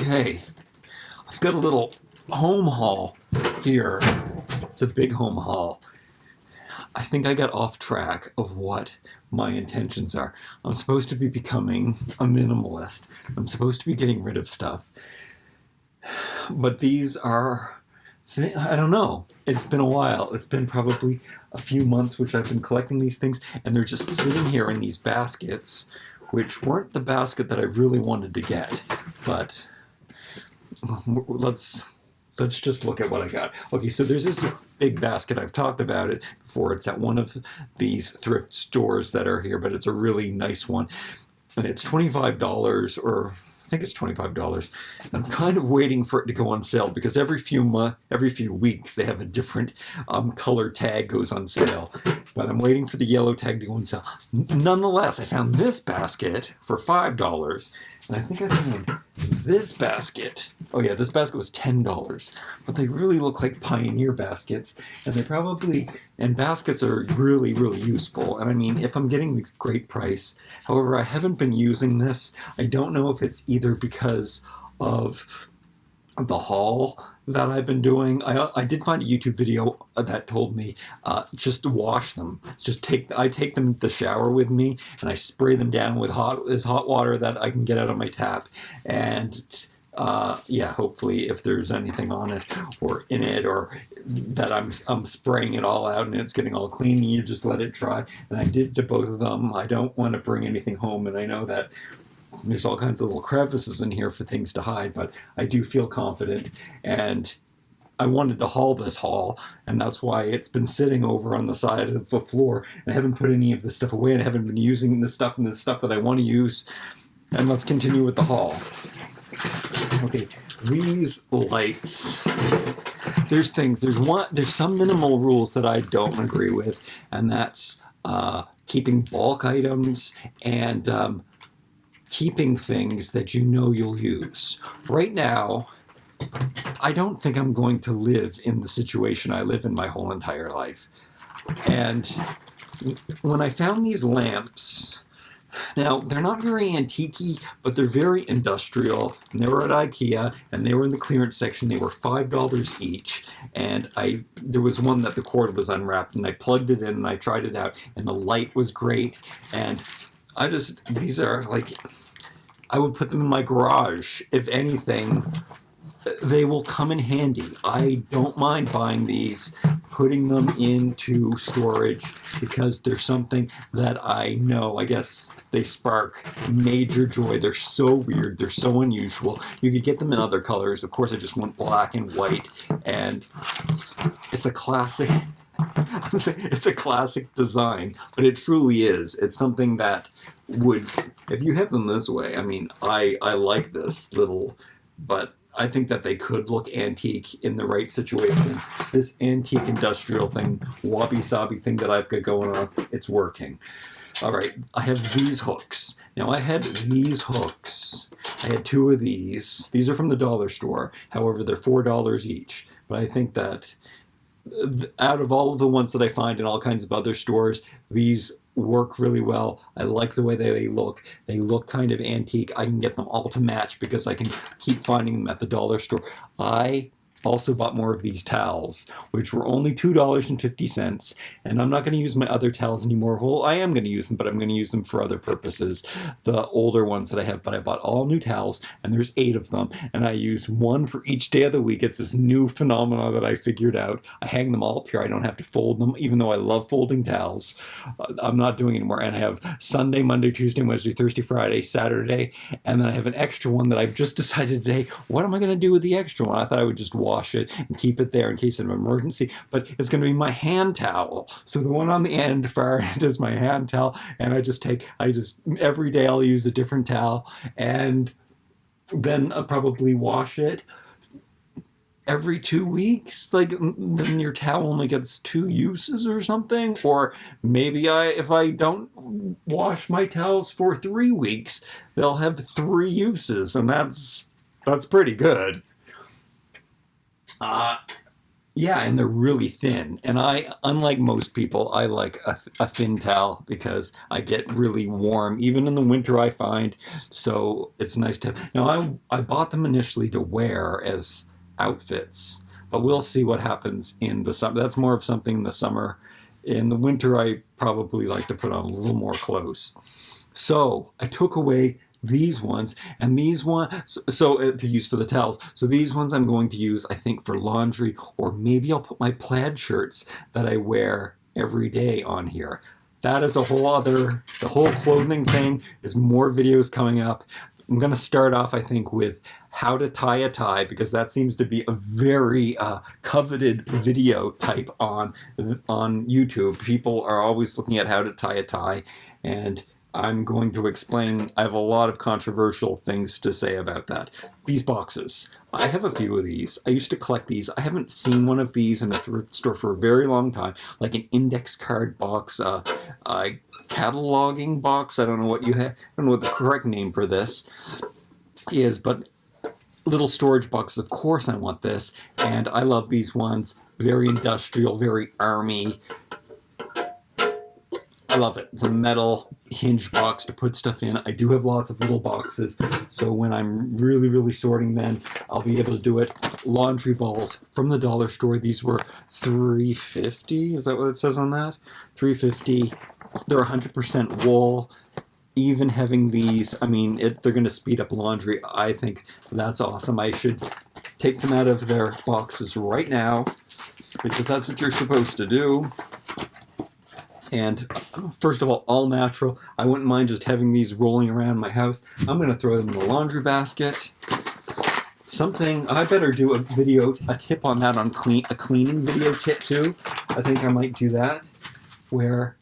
Okay, I've got a little home haul here. It's a big home haul. I think I got off track of what my intentions are. I'm supposed to be becoming a minimalist. I'm supposed to be getting rid of stuff. But these are, I don't know. It's been a while. It's been probably a few months which I've been collecting these things, and they're just sitting here in these baskets, which weren't the basket that I really wanted to get. But let's just look at what I got. Okay, so there's this big basket. I've talked about it before. It's at one of these thrift stores that are here, but it's a really nice one. And it's $25, or I think it's $25. I'm kind of waiting for it to go on sale because every few weeks they have a different color tag goes on sale. But I'm waiting for the yellow tag to go on sale. Nonetheless, I found this basket for $5. And I think I found this basket. Oh yeah, this basket was $10. But they really look like Pioneer baskets. And baskets are really, really useful. And I mean, if I'm getting this great price, however, I haven't been using this. I don't know if it's either because of the haul that I've been doing. I did find a YouTube video that told me just to wash them. I take them in the shower with me and I spray them down with hot water that I can get out of my tap. And yeah, hopefully if there's anything on it or in it or that I'm spraying it all out and it's getting all clean, and you just let it dry. And I did to both of them. I don't want to bring anything home, and I know that there's all kinds of little crevices in here for things to hide, but I do feel confident, and I wanted to haul this haul, and that's why it's been sitting over on the side of the floor. I haven't put any of this stuff away, and I haven't been using this stuff and the stuff that I want to use. And let's continue with the haul. Okay, these lights. There's some minimal rules that I don't agree with, and that's keeping bulk items and keeping things that you know you'll use. Right now, I don't think I'm going to live in the situation I live in my whole entire life. And when I found these lamps, now they're not very antique-y, but they're very industrial. And they were at IKEA, and they were in the clearance section. They were $5 each. And there was one that the cord was unwrapped, and I plugged it in and I tried it out, and the light was great. And these are like, I would put them in my garage. If anything, they will come in handy. I don't mind buying these, putting them into storage, because there's something that I know, I guess they spark major joy. They're so weird. They're so unusual. You could get them in other colors. Of course, I just went black and white, and it's a classic. I'm saying it's a classic design, but it truly is. It's something that if you have them this way, I mean, I like this little, but I think that they could look antique in the right situation. This antique industrial thing, wabi-sabi thing that I've got going on, it's working. All right, I have these hooks. Now, I had these hooks. I had two of these. These are from the dollar store. However, they're $4 each. But I think that out of all of the ones that I find in all kinds of other stores, these work really well. I like the way they look. They look kind of antique. I can get them all to match because I can keep finding them at the dollar store. I also bought more of these towels, which were only $2.50, and I'm not going to use my other towels anymore. Well, I am going to use them, but I'm going to use them for other purposes, the older ones that I have. But I bought all new towels, and there's 8 of them, and I use one for each day of the week. It's this new phenomenon that I figured out. I hang them all up here. I don't have to fold them, even though I love folding towels. I'm not doing it anymore, and I have Sunday, Monday, Tuesday, Wednesday, Thursday, Friday, Saturday, and then I have an extra one that I've just decided today, what am I going to do with the extra one? I thought I would just wash it and keep it there in case of an emergency, but it's going to be my hand towel. So the one on the end, far end, is my hand towel, and every day I'll use a different towel, and then I'll probably wash it every 2 weeks. Like, then your towel only gets 2 uses or something. Or maybe if I don't wash my towels for 3 weeks, they'll have 3 uses, and that's pretty good. Yeah, and they're really thin. And I, unlike most people, I like a thin towel because I get really warm, even in the winter, I find. So it's nice to have. Now, I bought them initially to wear as outfits, but we'll see what happens in the summer. That's more of something in the summer. In the winter, I probably like to put on a little more clothes. So I took away these ones and these ones to use for the towels. So these ones I'm going to use, I think, for laundry, or maybe I'll put my plaid shirts that I wear every day on here. That is a whole other, the whole clothing thing is more videos coming up. I'm going to start off, I think, with how to tie a tie, because that seems to be a very coveted video type on YouTube. People are always looking at how to tie a tie, and I'm going to explain. I have a lot of controversial things to say about that. These boxes. I have a few of these. I used to collect these. I haven't seen one of these in a thrift store for a very long time, like an index card box, cataloging box. I don't know what you have. I don't know what the correct name for this is, but little storage boxes. Of course I want this, and I love these ones. Very industrial, very army. I love it. It's a metal hinge box to put stuff in. I do have lots of little boxes, so when I'm really, really sorting, then I'll be able to do it. Laundry balls from the dollar store. These were $3.50. Is that what it says on that? $3.50. They're 100% wool. Even having these, I mean, they're going to speed up laundry. I think that's awesome. I should take them out of their boxes right now, because that's what you're supposed to do. And first of all natural. I wouldn't mind just having these rolling around my house. I'm going to throw them in the laundry basket. Something, I better do a video, a tip on that, on a cleaning video tip too. I think I might do that, where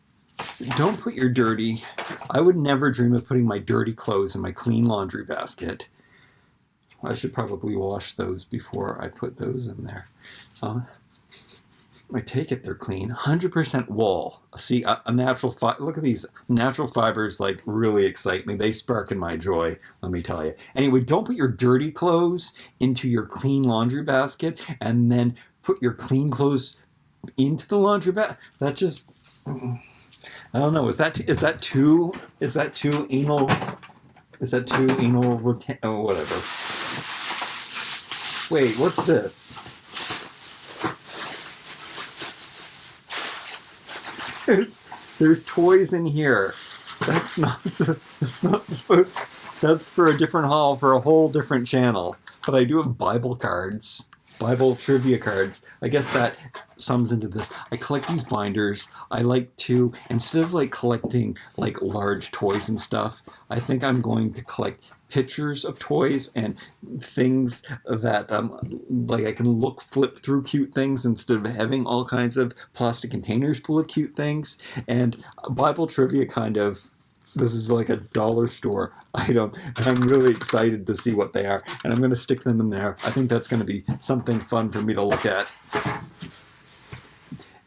don't put your dirty, I would never dream of putting my dirty clothes in my clean laundry basket. I should probably wash those before I put those in there. I take it they're clean. 100% wool. See, a natural look at these natural fibers, like, really excite me. They spark my joy, let me tell you. Anyway, don't put your dirty clothes into your clean laundry basket and then put your clean clothes into the laundry basket. That just, I don't know. Is that too anal? Is that too anal? Oh, whatever. Wait, what's this? There's toys in here. That's not supposed. That's for a different haul, for a whole different channel. But I do have Bible cards, Bible trivia cards. I guess that sums into this. I collect these binders. I like to, instead of like collecting like large toys and stuff, I think I'm going to collect pictures of toys and things that like I can flip through cute things instead of having all kinds of plastic containers full of cute things. And Bible trivia, kind of, this is like a dollar store item, and I'm really excited to see what they are, and I'm going to stick them in there. I think that's going to be something fun for me to look at.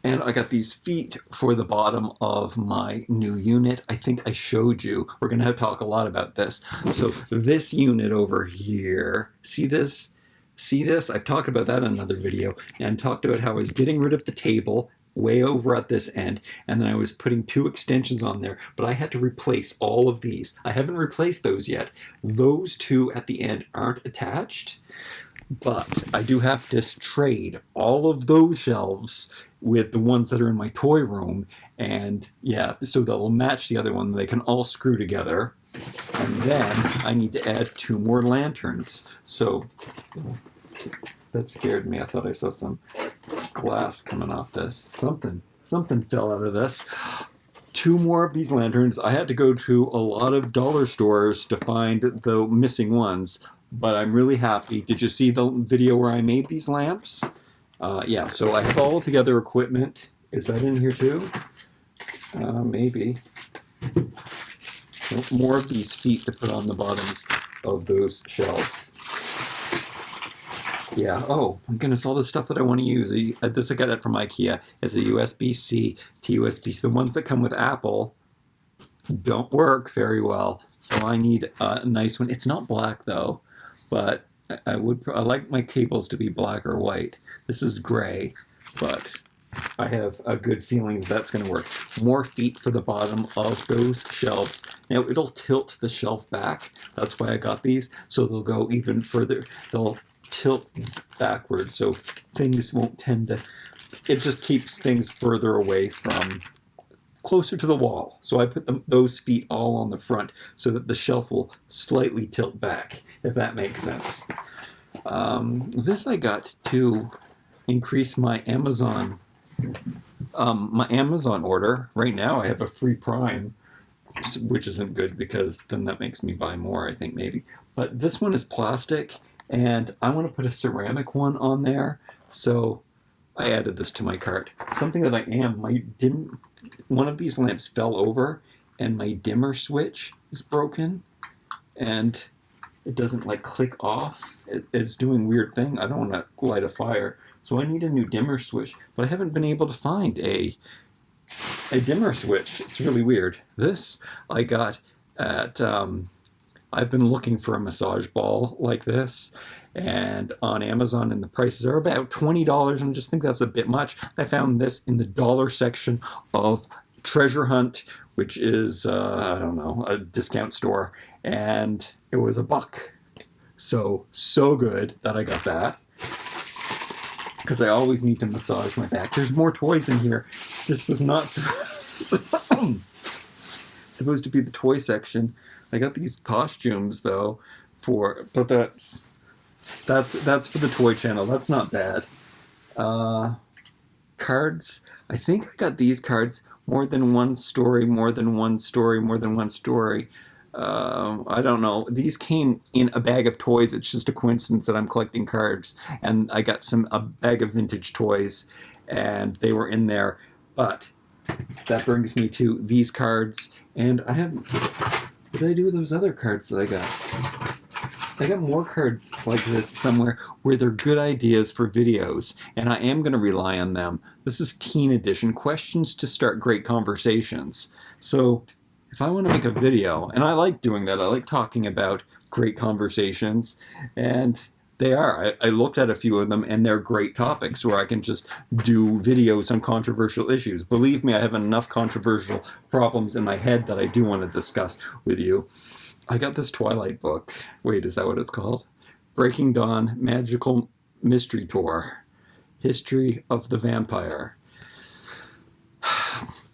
And I got these feet for the bottom of my new unit. I think I showed you. We're going to talk a lot about this. So this unit over here, see this? See this? I've talked about that in another video, and talked about how I was getting rid of the table way over at this end, and then I was putting two extensions on there, but I had to replace all of these. I haven't replaced those yet. Those two at the end aren't attached, but I do have to trade all of those shelves with the ones that are in my toy room, and yeah, so they'll match the other one. They can all screw together. And then I need to add 2 more lanterns. So that scared me. I thought I saw some glass coming off this. Something fell out of this. 2 more of these lanterns. I had to go to a lot of dollar stores to find the missing ones, but I'm really happy. Did you see the video where I made these lamps? Yeah, so I have all together equipment. Is that in here too? Maybe. More of these feet to put on the bottoms of those shelves. Yeah, oh my goodness, all the stuff that I want to use. This I got it from IKEA. Is a USB-C to USB-C. The ones that come with Apple don't work very well, so I need a nice one. It's not black though, but I like my cables to be black or white. This is gray, but I have a good feeling that's going to work. More feet for the bottom of those shelves. Now it'll tilt the shelf back. That's why I got these. So they'll go even further. They'll tilt backwards so things won't tend to... It just keeps things further away from... closer to the wall. So I put those feet all on the front so that the shelf will slightly tilt back, if that makes sense. This I got to increase my Amazon order. Right now I have a free Prime, which isn't good because then that makes me buy more, I think, maybe. But this one is plastic, and I want to put a ceramic one on there, so I added this to my cart. Something that one of these lamps fell over, and my dimmer switch is broken, and it doesn't like click off. It's doing weird thing. I don't want to light a fire, so I need a new dimmer switch, but I haven't been able to find a dimmer switch. It's really weird. This I got at, I've been looking for a massage ball like this, and on Amazon, and the prices are about $20, and I just think that's a bit much. I found this in the dollar section of Treasure Hunt, which is, I don't know, a discount store, and it was $1. So good that I got that, because I always need to massage my back. There's more toys in here. This was not supposed to be the toy section. I got these costumes though, but that's for the toy channel. That's not bad. Cards. I think I got these cards. More than one story, more than one story, more than one story. I don't know. These came in a bag of toys. It's just a coincidence that I'm collecting cards. And I got a bag of vintage toys, and they were in there. But that brings me to these cards. And I haven't... What did I do with those other cards that I got? I got more cards like this somewhere where they're good ideas for videos, and I am going to rely on them. This is Teen Edition, Questions to Start Great Conversations. So if I want to make a video, and I like doing that, I like talking about great conversations, and they are. I looked at a few of them, and they're great topics where I can just do videos on controversial issues. Believe me, I have enough controversial problems in my head that I do want to discuss with you. I got this Twilight book. Wait, is that what it's called? Breaking Dawn Magical Mystery Tour. History of the Vampire.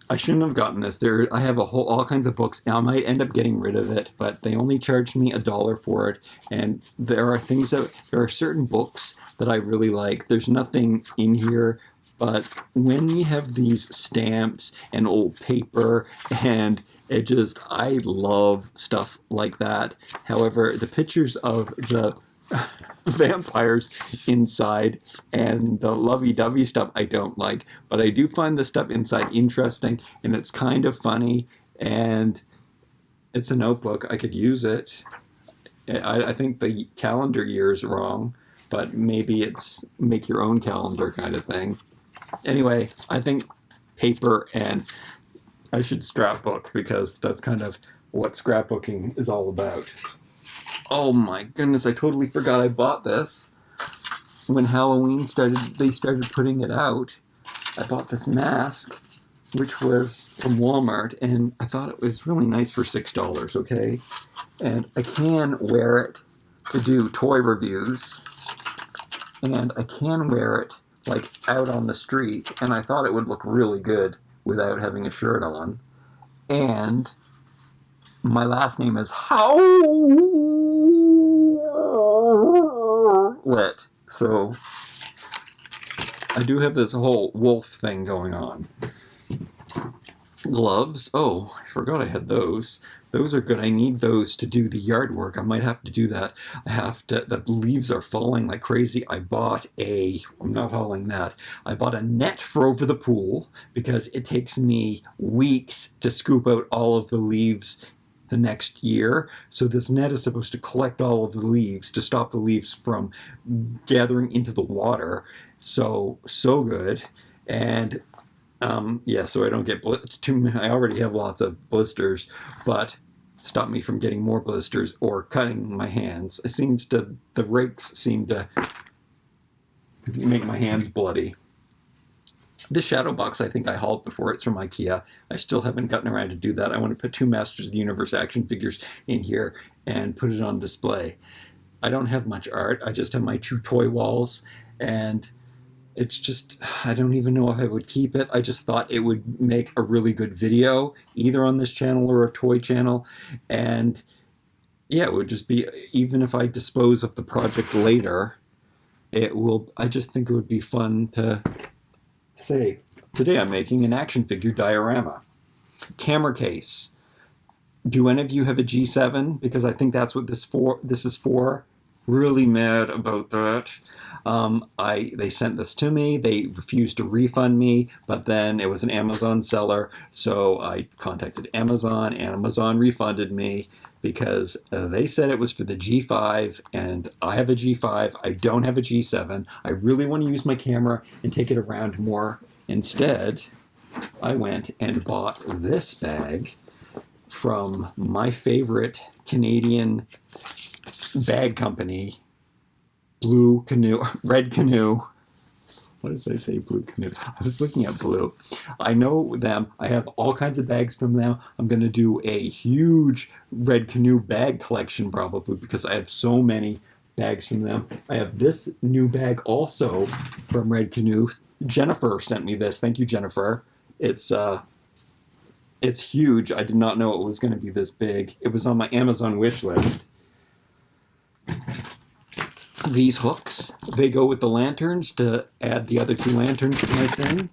I shouldn't have gotten this. I have all kinds of books. Now, I might end up getting rid of it, but they only charged me $1 for it. And there are certain books that I really like. There's nothing in here, but when you have these stamps and old paper, and I love stuff like that. However, the pictures of the vampires inside and the lovey-dovey stuff I don't like, but I do find the stuff inside interesting, and it's kind of funny, and it's a notebook. I could use it. I think the calendar year is wrong, but maybe it's make your own calendar kind of thing. Anyway, I think paper, and I should scrapbook, because that's kind of what scrapbooking is all about. Oh my goodness, I totally forgot I bought this. When Halloween started, they started putting it out. I bought this mask, which was from Walmart, and I thought it was really nice for $6, okay? And I can wear it to do toy reviews, and I can wear it like out on the street, and I thought it would look really good without having a shirt on. And my last name is Howlett, so I do have this whole wolf thing going on. Gloves. Oh, I forgot I had those. Those are good. I need those to do the yard work. I might have to do that. The leaves are falling like crazy. I'm not hauling that. I bought a net for over the pool, because it takes me weeks to scoop out all of the leaves the next year. So this net is supposed to collect all of the leaves to stop the leaves from gathering into the water. So good. And so I don't get I already have lots of blisters, but stop me from getting more blisters or cutting my hands. The rakes seem to make my hands bloody. This shadow box I think I hauled before. It's from IKEA. I still haven't gotten around to do that. I want to put 2 Masters of the Universe action figures in here and put it on display. I don't have much art. I just have my 2 toy walls, and it's just, I don't even know if I would keep it. I just thought it would make a really good video, either on this channel or a toy channel. And yeah, it would just be, even if I dispose of the project later, I just think it would be fun to say, today I'm making an action figure diorama. Camera case. Do any of you have a G7? Because I think that's what this is for. Really mad about that. They sent this to me. They refused to refund me, but then it was an Amazon seller, so I contacted Amazon. Amazon refunded me because they said it was for the G5, and I have a G5. I don't have a G7. I really want to use my camera and take it around more. Instead, I went and bought this bag from my favorite Canadian bag company, Red Canoe. What did I say? Blue Canoe. I was looking at blue. I know them. I have all kinds of bags from them. I'm going to do a huge Red Canoe bag collection probably because I have so many bags from them. I have this new bag also from Red Canoe. Jennifer sent me this. Thank you, Jennifer. It's huge. I did not know it was going to be this big. It was on my Amazon wish list. These hooks, they go with the lanterns to add the other 2 lanterns to my thing.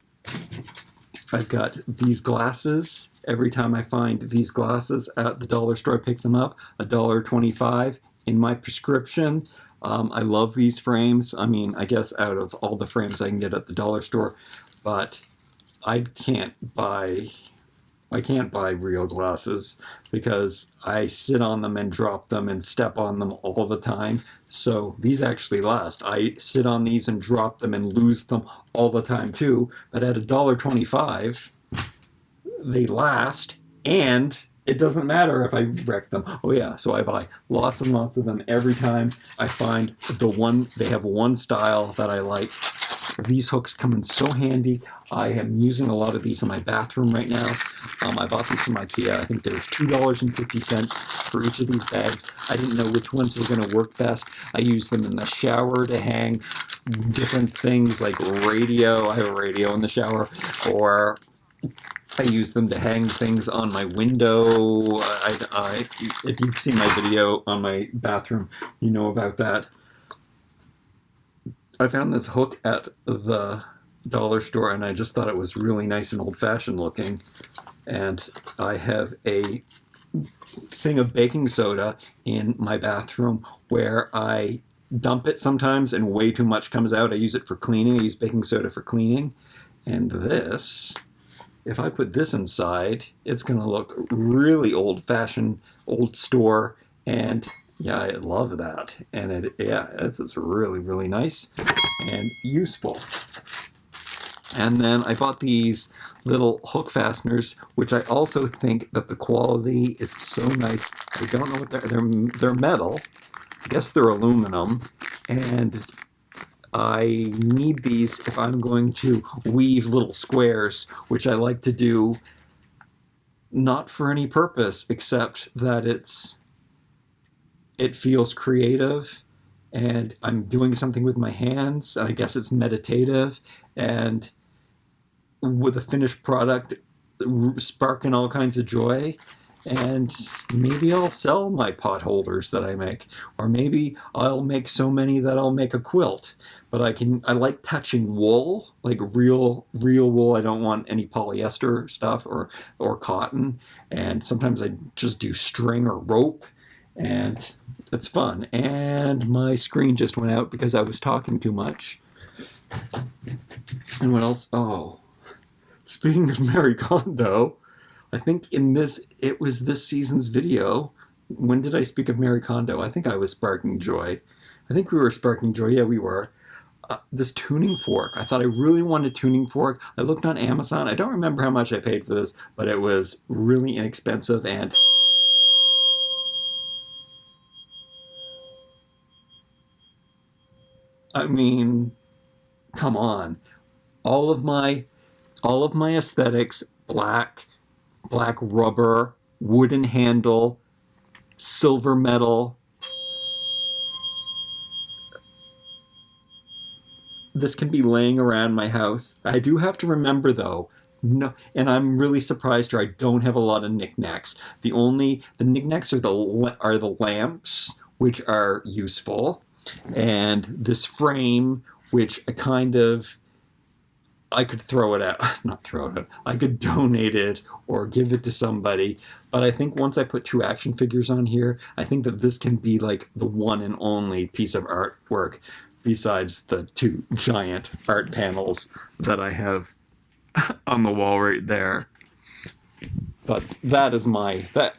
I've got these glasses. Every time I find these glasses at the dollar store, I pick them up. $1.25 in my prescription. I love these frames. I mean, I guess out of all the frames I can get at the dollar store, but I can't buy real glasses because I sit on them and drop them and step on them all the time. So these actually last. I sit on these and drop them and lose them all the time too. But at $1.25, they last, and it doesn't matter if I wreck them. Oh yeah, so I buy lots and lots of them every time I find they have one style that I like. These hooks come in so handy. I am using a lot of these in my bathroom right now. I bought these from IKEA. I think there was $2.50 for each of these bags. I didn't know which ones were going to work best. I use them in the shower to hang different things like radio. I have a radio in the shower. Or I use them to hang things on my window. If you've seen my video on my bathroom, you know about that. I found this hook at the dollar store, and I just thought it was really nice and old-fashioned looking. And I have a thing of baking soda in my bathroom where I dump it sometimes and way too much comes out. I use it for cleaning. I use baking soda for cleaning. And this, if I put this inside, it's going to look really old-fashioned, old store, and yeah, I love that. And it's really, really nice and useful. And then I bought these little hook fasteners, which I also think that the quality is so nice. I don't know what they're metal. I guess they're aluminum. And I need these if I'm going to weave little squares, which I like to do not for any purpose except that it feels creative and I'm doing something with my hands, and I guess it's meditative, and with a finished product sparking all kinds of joy. And maybe I'll sell my pot holders that I make, or maybe I'll make so many that I'll make a quilt. But I like touching wool, like real wool. I don't want any polyester stuff or cotton. And sometimes I just do string or rope, and it's fun. And my screen just went out because I was talking too much. And what else? Oh, speaking of Marie Kondo, I think it was this season's video. When did I speak of Marie Kondo? I think I was sparking joy. I think we were sparking joy. Yeah, we were. This tuning fork. I thought I really wanted a tuning fork. I looked on Amazon. I don't remember how much I paid for this, but it was really inexpensive, and I mean, come on. All of my aesthetics, black rubber, wooden handle, silver metal. This can be laying around my house. I do have to remember though, no, and I'm really surprised here. I don't have a lot of knickknacks. The knickknacks are the lamps, which are useful, and this frame, which I could throw it out, not throw it out. I could donate it or give it to somebody. But I think once I put 2 action figures on here, I think that this can be like the one and only piece of artwork besides the 2 giant art panels that I have on the wall right there. But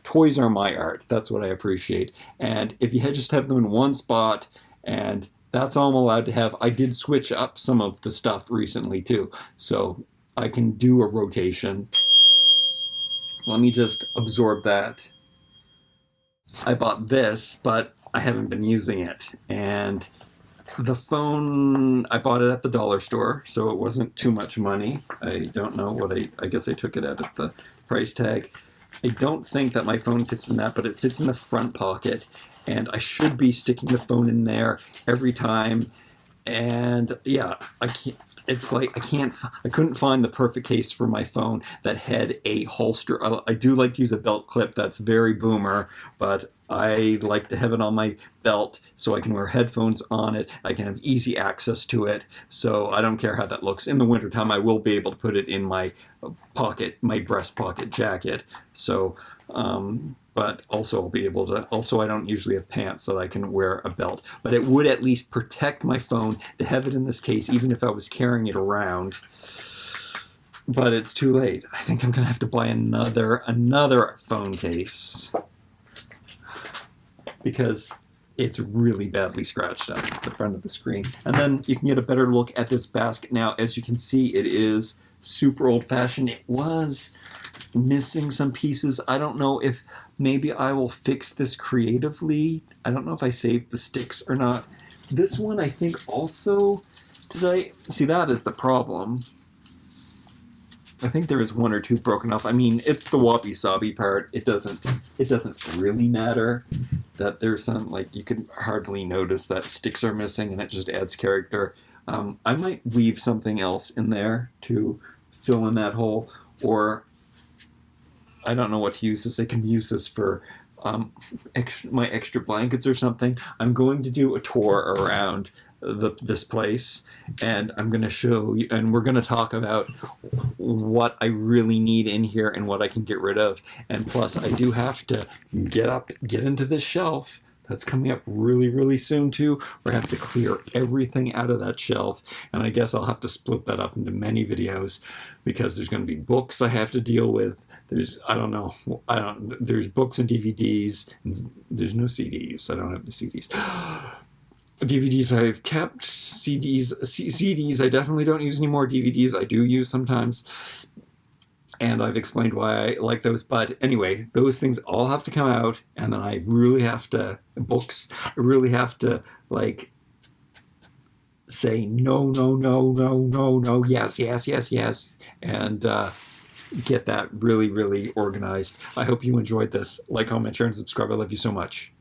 toys are my art. That's what I appreciate. And if you just have them in one spot, and that's all I'm allowed to have. I did switch up some of the stuff recently too, so I can do a rotation. Let me just absorb that. I bought this, but I haven't been using it. And the phone, I bought it at the dollar store, so it wasn't too much money. I don't know what I guess I took it out at the price tag. I don't think that my phone fits in that, but it fits in the front pocket. And I should be sticking the phone in there every time. And yeah, I can't. It's like I couldn't find the perfect case for my phone that had a holster. I do like to use a belt clip. That's very boomer, but I like to have it on my belt so I can wear headphones on it. I can have easy access to it, so I don't care how that looks. In the wintertime, I will be able to put it in my pocket, my breast pocket jacket. So, but also I'll be able to, also I don't usually have pants that I can wear a belt, but it would at least protect my phone to have it in this case, even if I was carrying it around. But it's too late. I think I'm gonna have to buy another phone case because it's really badly scratched up, the front of the screen. And then you can get a better look at this basket now. As you can see, it is super old-fashioned. It was missing some pieces. I don't know if maybe I will fix this creatively. I don't know if I saved the sticks or not. This one, I think also, see, that is the problem. I think there is 1 or 2 broken off. I mean, it's the wabi-sabi part. It doesn't really matter that there's some, like, you can hardly notice that sticks are missing and it just adds character. I might weave something else in there to fill in that hole, or I don't know what to use this. I can use this for my extra blankets or something. I'm going to do a tour around this place, and I'm going to show you, and we're going to talk about what I really need in here and what I can get rid of. And plus, I do have to get into this shelf that's coming up really, really soon too, where I have to clear everything out of that shelf. And I guess I'll have to split that up into many videos because there's going to be books I have to deal with. There's books and DVDs, and there's no CDs. I don't have the CDs. DVDs I've kept. CDs I definitely don't use anymore. DVDs I do use sometimes. And I've explained why I like those. But anyway, those things all have to come out. And then I really have to, books, I really have to, like, say no, no, no, no, no, no, yes, yes, yes, yes. And get that really, really organized. I hope you enjoyed this. Like, comment, share, and subscribe. I love you so much.